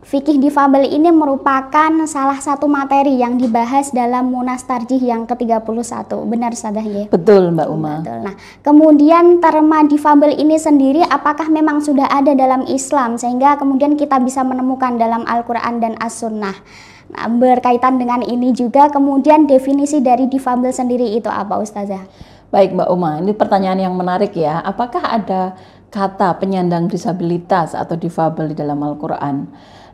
fikih difabel ini merupakan salah satu materi yang dibahas dalam Munas Tarjih yang ke-31. Benar Ustazah ya? Betul Mbak Uma. Betul. Nah, kemudian terma difabel ini sendiri apakah memang sudah ada dalam Islam sehingga kemudian kita bisa menemukan dalam Al-Qur'an dan As-Sunnah? Nah, berkaitan dengan ini juga kemudian definisi dari difabel sendiri itu apa Ustazah? Baik Mbak Uma, ini pertanyaan yang menarik ya. Apakah ada kata penyandang disabilitas atau difabel di dalam Al-Quran?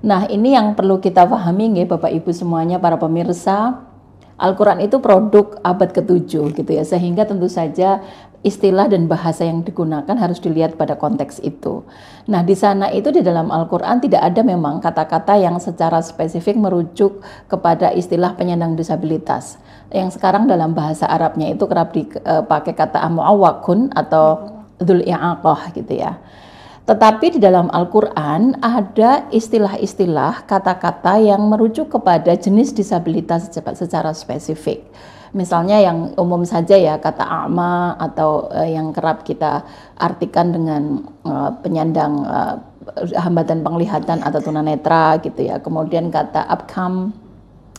Nah, ini yang perlu kita pahami ya Bapak Ibu semuanya, para pemirsa. Al-Quran itu produk abad ke-7 gitu ya, sehingga tentu saja istilah dan bahasa yang digunakan harus dilihat pada konteks itu. Nah, di sana itu di dalam Al-Quran tidak ada memang kata-kata yang secara spesifik merujuk kepada istilah penyandang disabilitas. Yang sekarang dalam bahasa Arabnya itu kerap dipakai kata muawwaqun atau dzul i'aqah gitu ya. Tetapi di dalam Al-Quran ada istilah-istilah kata-kata yang merujuk kepada jenis disabilitas secara spesifik. Misalnya yang umum saja ya, kata a'ma atau yang kerap kita artikan dengan penyandang hambatan penglihatan atau tunanetra gitu ya. Kemudian kata abkam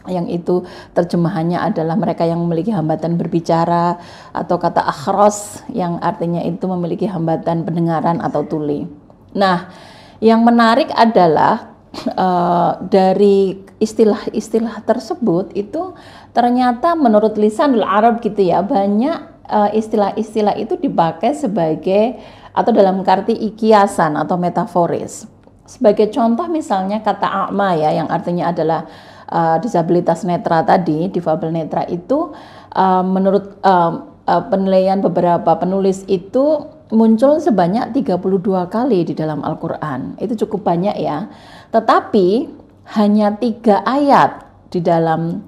yang itu terjemahannya adalah mereka yang memiliki hambatan berbicara, atau kata akhros yang artinya itu memiliki hambatan pendengaran atau tuli. Nah, yang menarik adalah dari istilah-istilah tersebut itu ternyata menurut lisanul Arab gitu ya, banyak istilah-istilah itu dipakai sebagai atau dalam arti kiasan atau metaforis. Sebagai contoh misalnya kata a'ma ya, yang artinya adalah disabilitas netra tadi, difabel netra itu menurut penilaian beberapa penulis itu muncul sebanyak 32 kali di dalam Al-Quran. Itu cukup banyak ya. Tetapi hanya 3 ayat di dalam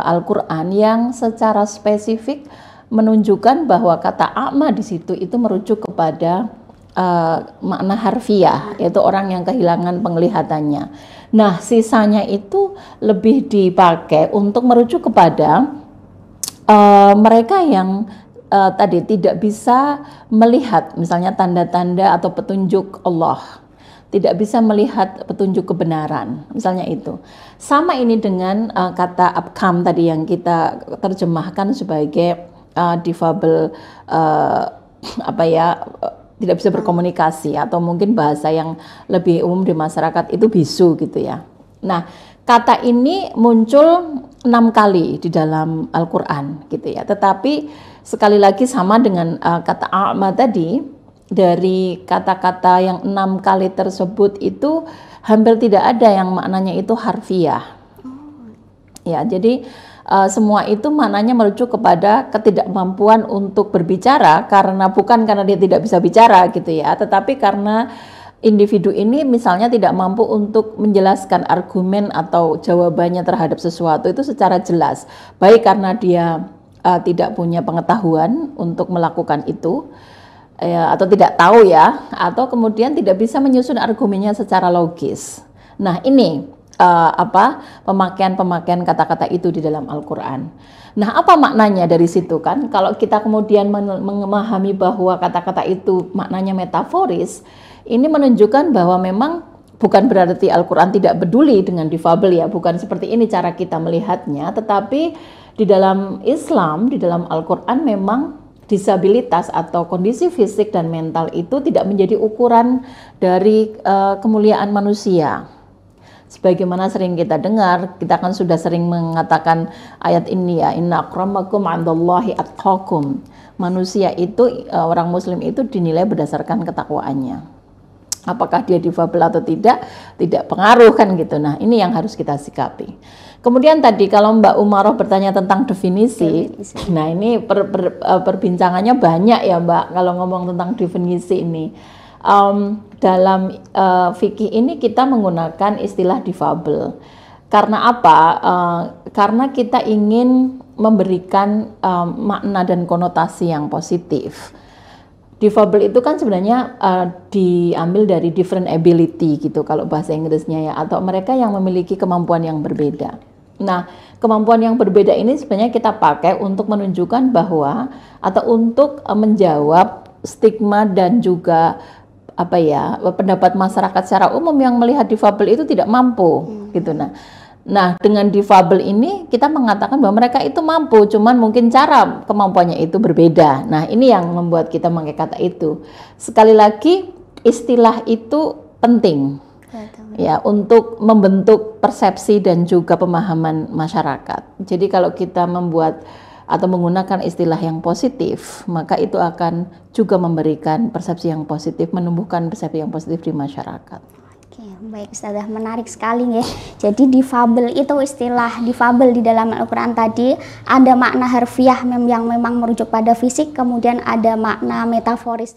Al-Quran yang secara spesifik menunjukkan bahwa kata a'ma di situ itu merujuk kepada makna harfiah, yaitu orang yang kehilangan penglihatannya. Nah, sisanya itu lebih dipakai untuk merujuk kepada mereka yang tadi tidak bisa melihat misalnya tanda-tanda atau petunjuk Allah, tidak bisa melihat petunjuk kebenaran, misalnya itu. Sama ini dengan kata abkam tadi yang kita terjemahkan sebagai difabel tidak bisa berkomunikasi, atau mungkin bahasa yang lebih umum di masyarakat itu bisu gitu ya. Nah, kata ini muncul 6 kali di dalam Al-Quran gitu ya. Tetapi sekali lagi sama dengan kata a'ma tadi, dari kata-kata yang 6 kali tersebut itu hampir tidak ada yang maknanya itu harfiah. Ya, jadi semua itu maknanya merujuk kepada ketidakmampuan untuk berbicara, bukan karena dia tidak bisa bicara gitu ya, tetapi karena individu ini misalnya tidak mampu untuk menjelaskan argumen atau jawabannya terhadap sesuatu itu secara jelas, baik karena dia tidak punya pengetahuan untuk melakukan itu atau tidak tahu ya, atau kemudian tidak bisa menyusun argumennya secara logis. Nah, ini pemakaian kata-kata itu di dalam Al-Quran. Nah, apa maknanya dari situ kan? Kalau kita kemudian memahami bahwa kata-kata itu maknanya metaforis, ini menunjukkan bahwa memang bukan berarti Al-Quran tidak peduli dengan difabel ya, bukan seperti ini cara kita melihatnya, tetapi di dalam Islam, di dalam Al-Quran memang disabilitas atau kondisi fisik dan mental itu tidak menjadi ukuran dari kemuliaan manusia. Sebagaimana sering kita dengar, kita kan sudah sering mengatakan ayat ini ya, inna akramakum 'indallahi atqakum. Manusia itu, orang muslim itu dinilai berdasarkan ketakwaannya. Apakah dia difabel atau tidak pengaruh kan gitu. Nah, ini yang harus kita sikapi. Kemudian tadi kalau Mbak Umaroh bertanya tentang definisi. Nah, ini perbincangannya banyak ya Mbak kalau ngomong tentang definisi ini. Dalam fikih ini kita menggunakan istilah difabel. Karena apa? Karena kita ingin memberikan makna dan konotasi yang positif. Difabel itu kan sebenarnya diambil dari different ability gitu kalau bahasa Inggrisnya ya, atau mereka yang memiliki kemampuan yang berbeda. Nah, kemampuan yang berbeda ini sebenarnya kita pakai untuk menunjukkan bahwa atau untuk menjawab stigma dan juga apa ya, pendapat masyarakat secara umum yang melihat difabel itu tidak mampu gitu. Nah, dengan difabel ini kita mengatakan bahwa mereka itu mampu, cuman mungkin cara kemampuannya itu berbeda. Nah, ini yang membuat kita memakai kata itu. Sekali lagi, istilah itu penting ya untuk membentuk persepsi dan juga pemahaman masyarakat. Jadi kalau kita membuat atau menggunakan istilah yang positif, maka itu akan juga memberikan persepsi yang positif, menumbuhkan persepsi yang positif di masyarakat. Oke, baik Ustazah, menarik sekali ya. Jadi difabel itu, istilah difabel di dalam Al-Quran tadi ada makna harfiah yang memang merujuk pada fisik, kemudian ada makna metaforis.